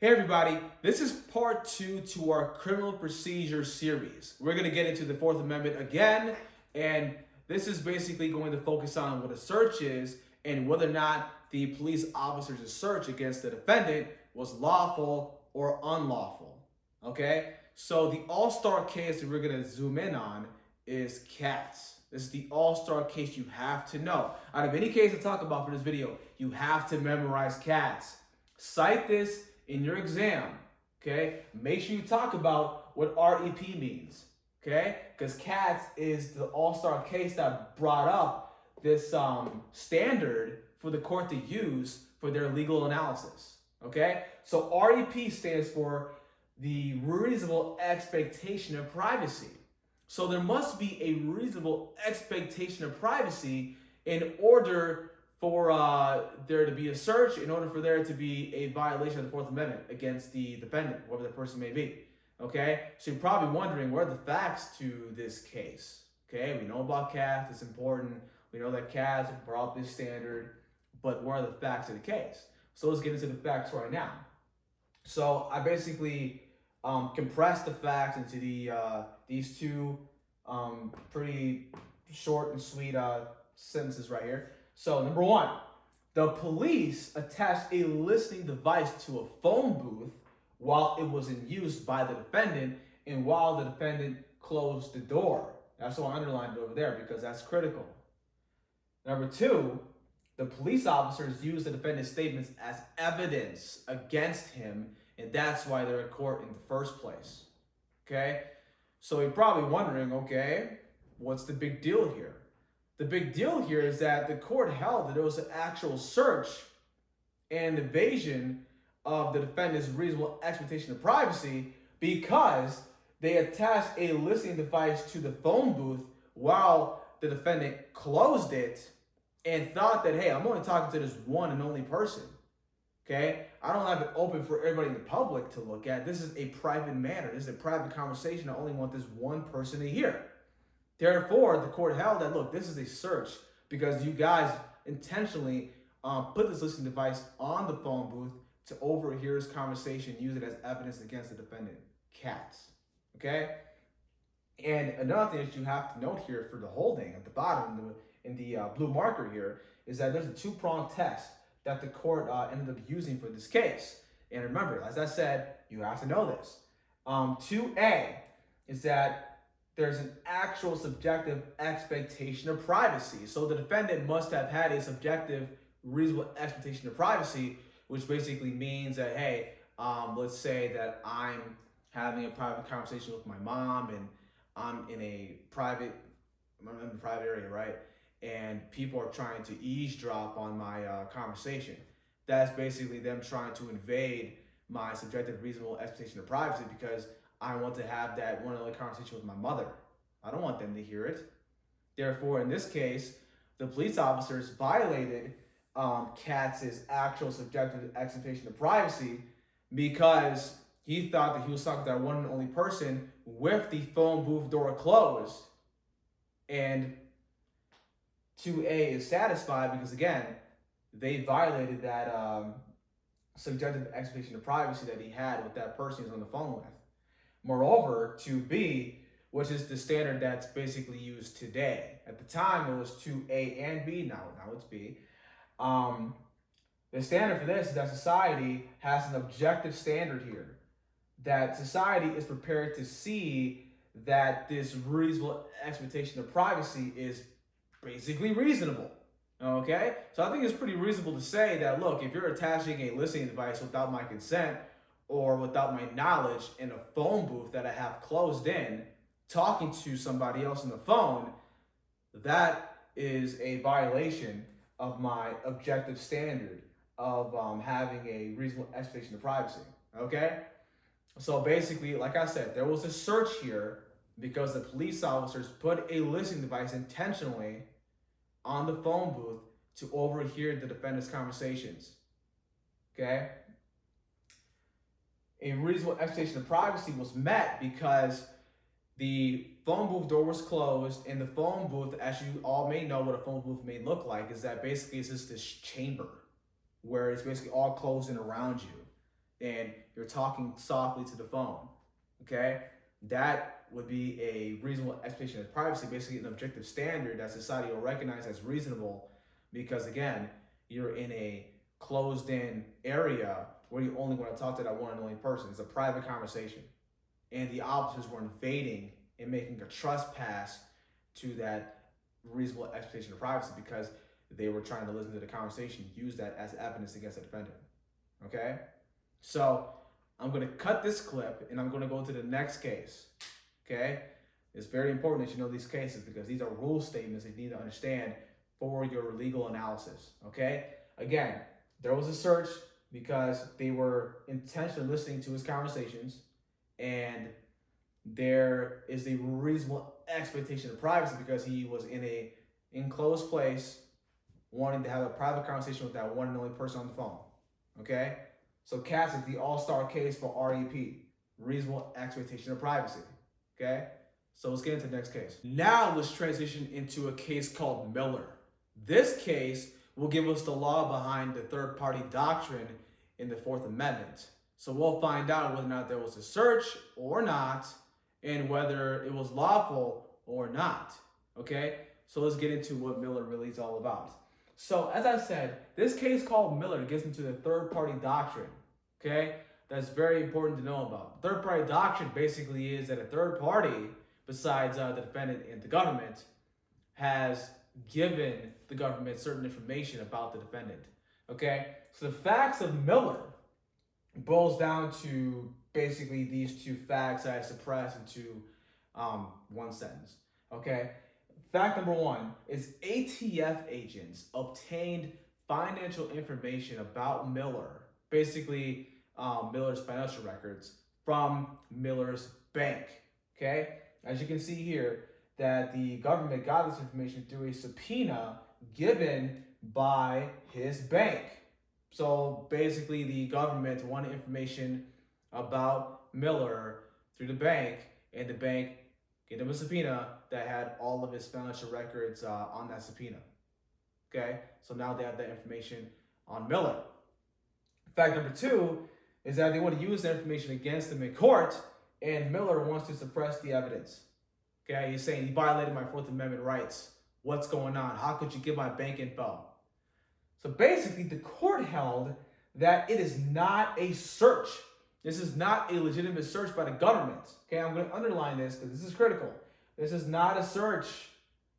Hey everybody, this is part 2 to our criminal procedure series. We're going to get into the Fourth Amendment again, and this is basically going to focus on what a search is and whether or not the police officer's search against the defendant was lawful or unlawful. Okay, so the all-star case that we're going to zoom in on is Katz. This is the all-star case you have to know. Out of any case I talk about for this video, you have to memorize Katz. Cite this in your exam, okay? Make sure you talk about what REP means, okay? Because Katz is the all-star case that brought up this standard for the court to use for their legal analysis, okay? So REP stands for the reasonable expectation of privacy. So there must be a reasonable expectation of privacy in order for there to be a search, in order for there to be a violation of the Fourth Amendment against the defendant, whoever the person may be, okay? So you're probably wondering, what are the facts to this case, okay? We know about Katz, it's important. We know that Katz brought up this standard, but what are the facts of the case? So let's get into the facts right now. So I basically compressed the facts into these two pretty short and sweet sentences right here. So number one, the police attached a listening device to a phone booth while it was in use by the defendant and while the defendant closed the door. That's why I underlined it over there because that's critical. Number two, the police officers used the defendant's statements as evidence against him, and that's why they're in court in the first place. Okay? So you're probably wondering, okay, what's the big deal here? The big deal here is that the court held that it was an actual search and invasion of the defendant's reasonable expectation of privacy because they attached a listening device to the phone booth while the defendant closed it and thought that, hey, I'm only talking to this one and only person. Okay? I don't have it open for everybody in the public to look at. This is a private matter. This is a private conversation. I only want this one person to hear. Therefore, the court held that, look, this is a search because you guys intentionally put this listening device on the phone booth to overhear his conversation, use it as evidence against the defendant, Katz. Okay? And another thing that you have to note here for the holding at the bottom in the blue marker here is that there's a two-pronged test that the court ended up using for this case. And remember, as I said, you have to know this. 2A is that there's an actual subjective expectation of privacy. So the defendant must have had a subjective, reasonable expectation of privacy, which basically means that, hey, let's say that I'm having a private conversation with my mom and I'm in a private area, right? And people are trying to eavesdrop on my conversation. That's basically them trying to invade my subjective, reasonable expectation of privacy because I want to have that one-on-one conversation with my mother. I don't want them to hear it. Therefore, in this case, the police officers violated Katz's actual subjective expectation of privacy because he thought that he was talking to that one and only person with the phone booth door closed. And 2A is satisfied because, again, they violated that subjective expectation of privacy that he had with that person he was on the phone with. Moreover, 2B, which is the standard that's basically used today. At the time, it was 2A and B. Now it's B. The standard for this is that society has an objective standard here. That society is prepared to see that this reasonable expectation of privacy is basically reasonable. Okay? So I think it's pretty reasonable to say that, look, if you're attaching a listening device without my consent or without my knowledge in a phone booth that I have closed in, talking to somebody else on the phone, that is a violation of my objective standard of having a reasonable expectation of privacy. Okay? So basically, like I said, there was a search here because the police officers put a listening device intentionally on the phone booth to overhear the defendant's conversations. Okay? A reasonable expectation of privacy was met because the phone booth door was closed, and the phone booth, as you all may know what a phone booth may look like, is that basically it's just this chamber where it's basically all closed in around you. And you're talking softly to the phone, okay? That would be a reasonable expectation of privacy, basically an objective standard that society will recognize as reasonable because, again, you're in a closed-in area where you only want to talk to that one and only person. It's a private conversation. And the officers were invading and making a trespass to that reasonable expectation of privacy because they were trying to listen to the conversation, use that as evidence against the defendant. Okay? So I'm going to cut this clip and I'm going to go to the next case. Okay? It's very important that you know these cases because these are rule statements that you need to understand for your legal analysis. Okay? Again, there was a search because they were intentionally listening to his conversations, and there is a reasonable expectation of privacy because he was in a enclosed place wanting to have a private conversation with that one and only person on the phone. Okay? So Cass is the all-star case for REP, reasonable expectation of privacy. Okay? So let's get into the next case. Now let's transition into a case called Miller. This case will give us the law behind the third-party doctrine in the Fourth Amendment. So we'll find out whether or not there was a search or not, and whether it was lawful or not. Okay? So let's get into what Miller really is all about. So as I said, this case called Miller gets into the third-party doctrine. Okay? That's very important to know about. Third-party doctrine basically is that a third party, besides the defendant and the government, has given the government certain information about the defendant. Okay? So the facts of Miller boils down to basically these two facts that I suppress into one sentence. Okay? Fact number one is ATF agents obtained financial information about Miller, basically Miller's financial records, from Miller's bank. Okay? As you can see here, that the government got this information through a subpoena given by his bank. So basically the government wanted information about Miller through the bank, and the bank gave him a subpoena that had all of his financial records on that subpoena. Okay, so now they have that information on Miller. Fact number two is that they want to use that information against him in court, and Miller wants to suppress the evidence. Okay, he's saying he violated my Fourth Amendment rights. What's going on? How could you give my bank info? So basically, the court held that it is not a search. This is not a legitimate search by the government. Okay, I'm going to underline this because this is critical. This is not a search.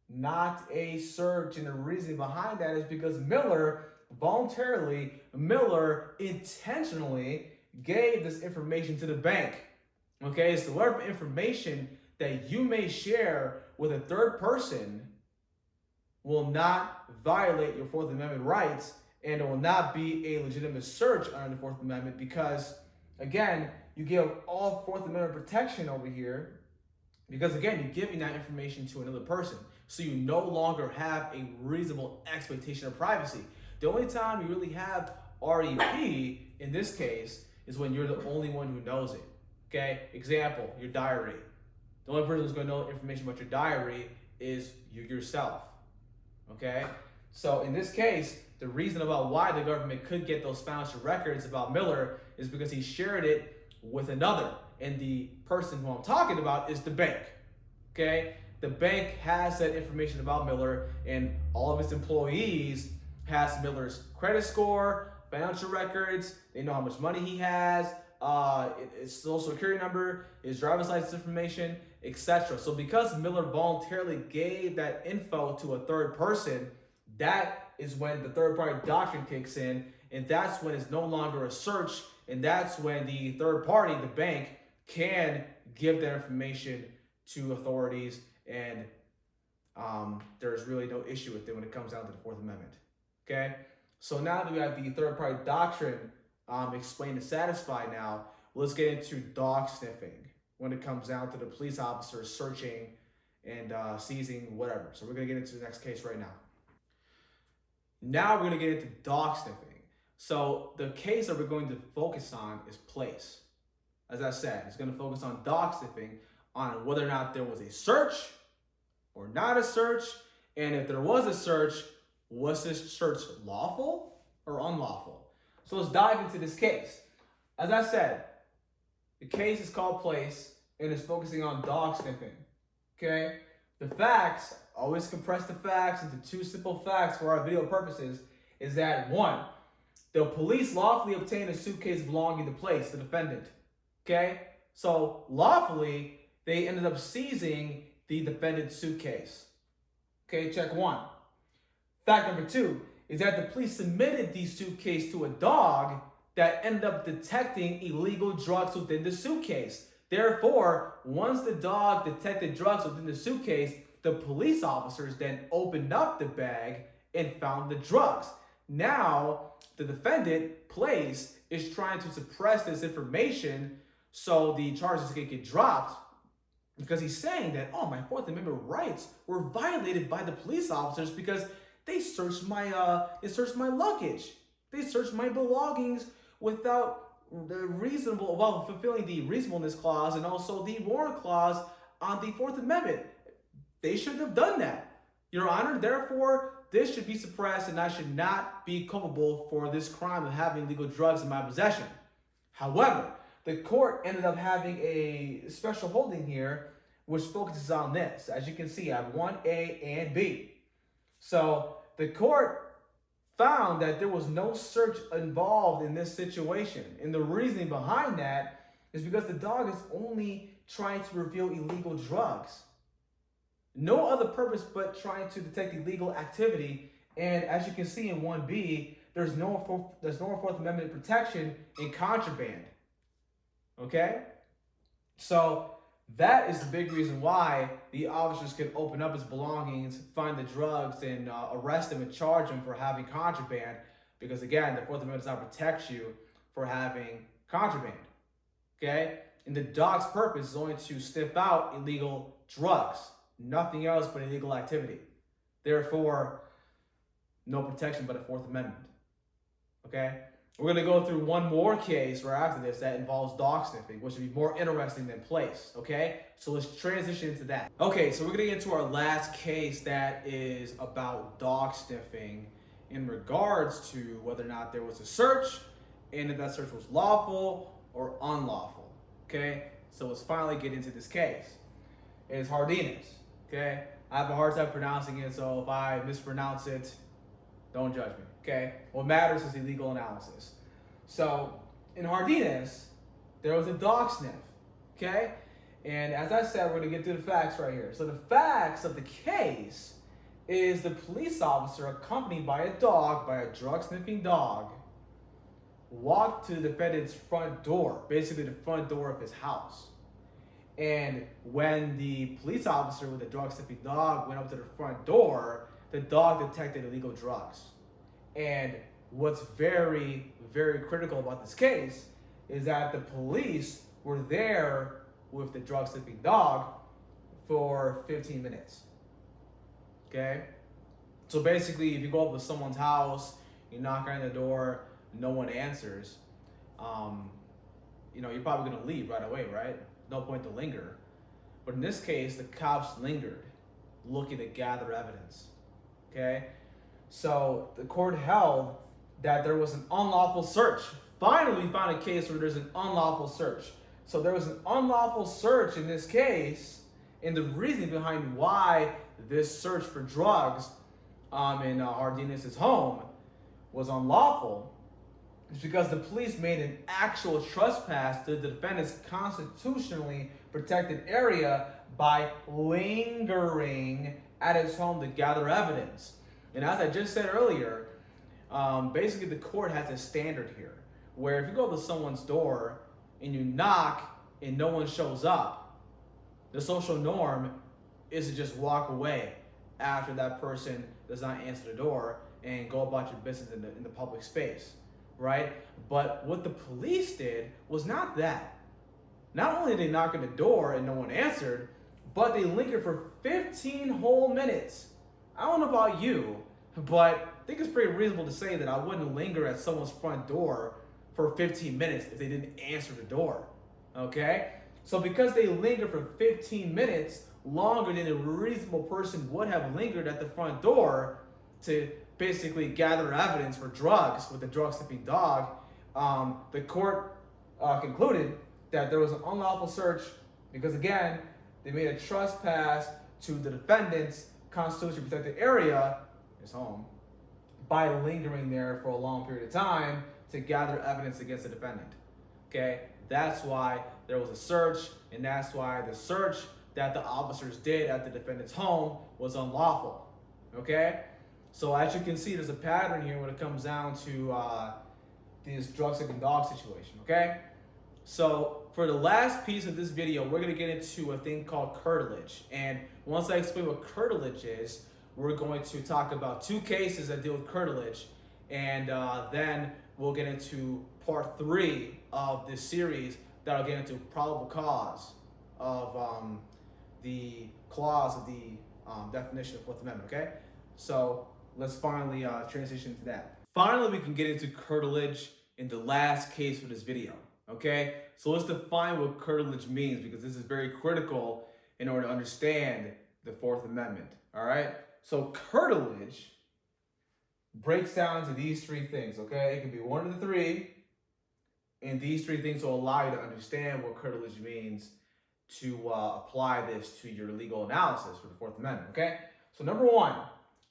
Not a search. And the reason behind that is because Miller intentionally gave this information to the bank. Okay, so whatever information that you may share with a third person will not violate your Fourth Amendment rights, and it will not be a legitimate search under the Fourth Amendment because, again, you give all Fourth Amendment protection over here because, again, you're giving that information to another person. So you no longer have a reasonable expectation of privacy. The only time you really have REP in this case is when you're the only one who knows it. Okay? Example, your diary. The only person who's going to know information about your diary is you yourself. Okay? So in this case, the reason about why the government could get those financial records about Miller is because he shared it with another. And the person who I'm talking about is the bank. Okay? The bank has that information about Miller, and all of its employees has Miller's credit score, financial records. They know how much money he has, his social security number, his driver's license information, etc. So because Miller voluntarily gave that info to a third person, that is when the third party doctrine kicks in, and that's when it's no longer a search, and that's when the third party, the bank, can give that information to authorities, and there's really no issue with it when it comes down to the Fourth Amendment. Okay? So now that we have the third party doctrine explained and satisfied now, let's get into dog sniffing when it comes down to the police officers searching and seizing whatever. So we're going to get into the next case right now. Now we're going to get into dog sniffing. So the case that we're going to focus on is place. As I said, it's going to focus on dog sniffing, on whether or not there was a search or not a search, and if there was a search, was this search lawful or unlawful? So let's dive into this case. As I said, The case is called Place and is focusing on dog sniffing. Okay? The facts, always compress the facts into two simple facts for our video purposes, is that one, the police lawfully obtained a suitcase belonging to Place, the defendant. Okay? So lawfully, they ended up seizing the defendant's suitcase. Okay, check one. Fact number two is that the police submitted the suitcase to a dog that ended up detecting illegal drugs within the suitcase. Therefore, once the dog detected drugs within the suitcase, the police officers then opened up the bag and found the drugs. Now, the defendant, Place, is trying to suppress this information so the charges can get dropped, because he's saying that, oh, my Fourth Amendment rights were violated by the police officers because they searched my luggage. They searched my belongings without fulfilling the reasonableness clause and also the warrant clause on the Fourth Amendment. They shouldn't have done that, Your Honor. Therefore, this should be suppressed and I should not be culpable for this crime of having illegal drugs in my possession. However, the court ended up having a special holding here which focuses on this. As you can see, I have 1A and B. So the court found that there was no search involved in this situation. And the reasoning behind that is because the dog is only trying to reveal illegal drugs. No other purpose but trying to detect illegal activity. And as you can see in 1B, there's no Fourth Amendment protection in contraband. Okay? So that is the big reason why the officers could open up his belongings, find the drugs, and arrest him and charge him for having contraband. Because again, the Fourth Amendment does not protect you for having contraband. Okay? And the dog's purpose is only to sniff out illegal drugs. Nothing else but illegal activity. Therefore, no protection but the Fourth Amendment. Okay? We're going to go through one more case right after this that involves dog sniffing, which would be more interesting than Place, okay? So let's transition into that. Okay, so we're going to get into our last case that is about dog sniffing in regards to whether or not there was a search and if that search was lawful or unlawful, okay? So let's finally get into this case. It's Cartilage, okay? I have a hard time pronouncing it, so if I mispronounce it, don't judge me, okay? What matters is the legal analysis. So, in Cartilage, there was a dog sniff, okay? And as I said, we're gonna get to the facts right here. So the facts of the case is the police officer, accompanied by a dog, by a drug-sniffing dog, walked to the defendant's front door, basically the front door of his house. And when the police officer with the drug-sniffing dog went up to the front door, the dog detected illegal drugs. And what's very, very critical about this case is that the police were there with the drug-sniffing dog for 15 minutes. Okay? So basically, if you go up to someone's house, you knock on the door, no one answers, you're probably going to leave right away, right? No point to linger. But in this case, the cops lingered, looking to gather evidence. Okay? So the court held that there was an unlawful search. Finally, we found a case where there's an unlawful search. So there was an unlawful search in this case, and the reasoning behind why this search for drugs in Cartilage's home was unlawful is because the police made an actual trespass to the defendant's constitutionally protected area by lingering at his home to gather evidence. And as I just said earlier, basically the court has a standard here where if you go to someone's door and you knock and no one shows up, the social norm is to just walk away after that person does not answer the door and go about your business in the public space, right? But what the police did was not that. Not only did they knock on the door and no one answered, but they lingered for 15 whole minutes. I don't know about you, but I think it's pretty reasonable to say that I wouldn't linger at someone's front door for 15 minutes if they didn't answer the door, okay? So because they lingered for 15 minutes, longer than a reasonable person would have lingered at the front door to basically gather evidence for drugs with the drug-sniffing dog, the court concluded that there was an unlawful search because, again, they made a trespass to the defendant's constitutionally protected area, his home, by lingering there for a long period of time to gather evidence against the defendant. Okay, that's why there was a search, and that's why the search that the officers did at the defendant's home was unlawful. Okay, so as you can see, there's a pattern here when it comes down to this drug-sniffing dog situation. Okay, so for the last piece of this video, we're going to get into a thing called curtilage. And once I explain what curtilage is, we're going to talk about 2 cases that deal with curtilage. And then we'll get into part 3 of this series that'll get into probable cause of the clause of the definition of Fourth Amendment, okay? So let's finally transition to that. Finally, we can get into curtilage in the last case for this video. Okay, so let's define what curtilage means, because this is very critical in order to understand the Fourth Amendment. All right, so curtilage breaks down into these 3 things. Okay, it can be one of the 3, and these 3 things will allow you to understand what curtilage means to apply this to your legal analysis for the Fourth Amendment. Okay, so number 1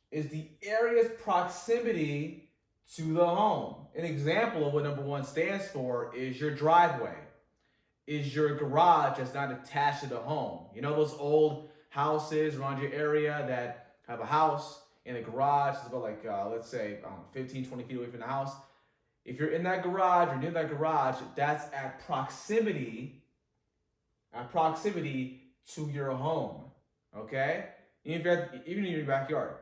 is the area's proximity to the home. An example of what number 1 stands for is your driveway, is your garage that's not attached to the home. You know those old houses around your area that have a house and the garage is about like, let's say, 15, 20 feet away from the house. If you're in that garage or near that garage, that's at proximity to your home, okay? Even in your backyard.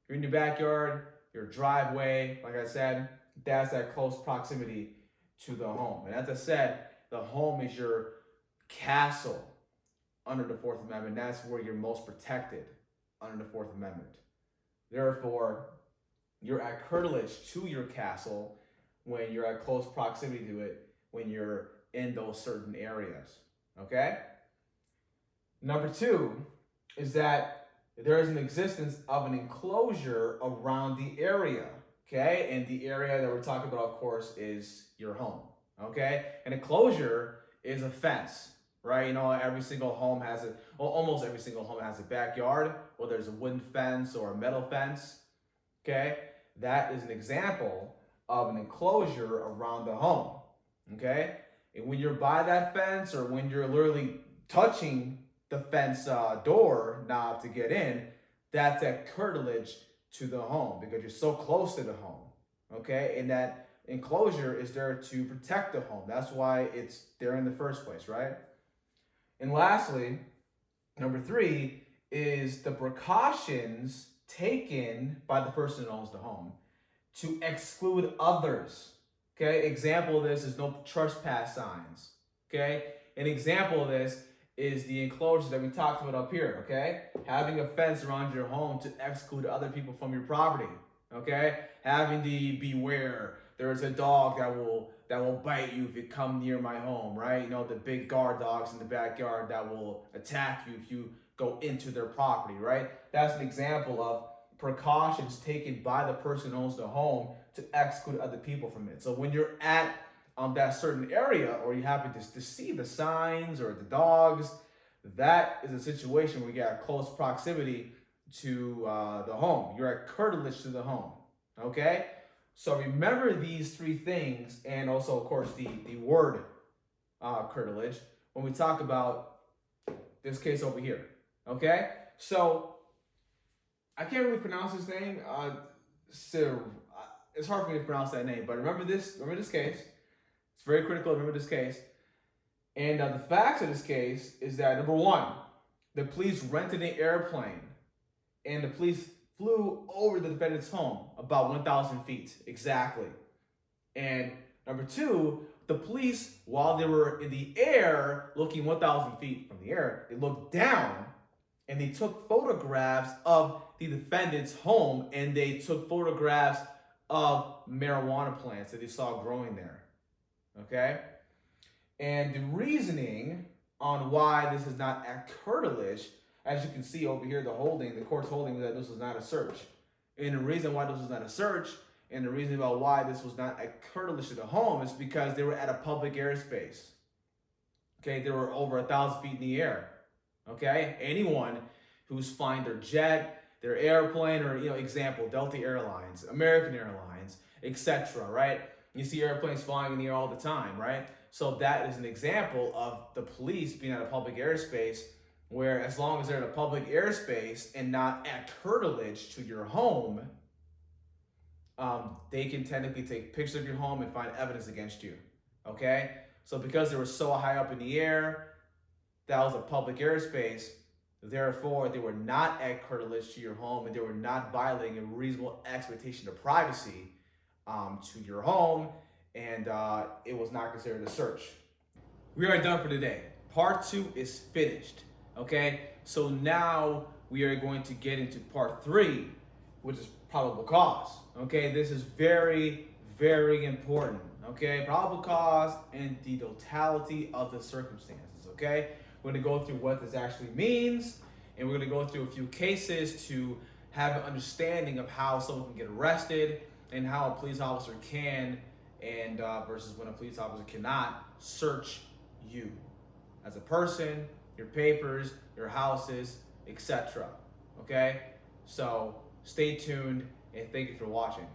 If you're in your backyard, your driveway, like I said, that's at close proximity to the home. And as I said, the home is your castle under the Fourth Amendment. That's where you're most protected under the Fourth Amendment. Therefore, you're at curtilage to your castle when you're at close proximity to it, when you're in those certain areas, okay? Number 2 is that there is an existence of an enclosure around the area, okay? And the area that we're talking about, of course, is your home, okay? An enclosure is a fence, right? You know, every single home has almost every single home has a backyard, whether it's a wooden fence or a metal fence, okay? That is an example of an enclosure around the home, okay? And when you're by that fence, or when you're literally touching the fence door knob to get in, that's at curtilage to the home, because you're so close to the home, okay? And that enclosure is there to protect the home. That's why it's there in the first place, right? And lastly, number 3 is the precautions taken by the person who owns the home to exclude others, okay? Example of this is no trespass signs, okay? An example of this is the enclosure that we talked about up here, okay? Having a fence around your home to exclude other people from your property, okay? Having the beware, there's a dog that will bite you if you come near my home, right? You know, the big guard dogs in the backyard that will attack you if you go into their property, right? That's an example of precautions taken by the person who owns the home to exclude other people from it. So when you're at that certain area, or you happen to see the signs or the dogs, that is a situation where you got close proximity to the home. You're at curtilage to the home, okay? So remember these 3 things, and also, of course, the word curtilage when we talk about this case over here, okay? So I can't really pronounce his name. It's hard for me to pronounce that name, but remember this case. It's very critical to remember this case. And the facts of this case is that, number 1, the police rented an airplane, and the police flew over the defendant's home about 1,000 feet exactly. And number 2, the police, while they were in the air, looking 1,000 feet from the air, they looked down and they took photographs of the defendant's home, and they took photographs of marijuana plants that they saw growing there. Okay? And the reasoning on why this is not at curtilage, as you can see over here, the court's holding that this was not a search. And the reason why this was not a search, and the reason about why this was not at curtilage to the home, is because they were at a public airspace. Okay, they were over 1,000 feet in the air. Okay, anyone who's flying their jet, their airplane, or example, Delta Airlines, American Airlines, etc. Right? You see airplanes flying in the air all the time, right? So that is an example of the police being at a public airspace, where as long as they're in a public airspace and not at curtilage to your home, they can technically take pictures of your home and find evidence against you. Okay? So because they were so high up in the air, that was a public airspace, therefore they were not at curtilage to your home, and they were not violating a reasonable expectation of privacy to your home, and it was not considered a search. We are done for today. Part 2 is finished. Okay? So now we are going to get into part 3, which is probable cause. Okay? This is very, very important. Okay? Probable cause and the totality of the circumstances. Okay? We're going to go through what this actually means, and we're going to go through a few cases to have an understanding of how someone can get arrested and how a police officer can and versus when a police officer cannot search you as a person, your papers, your houses, etc. Okay? So stay tuned, and thank you for watching.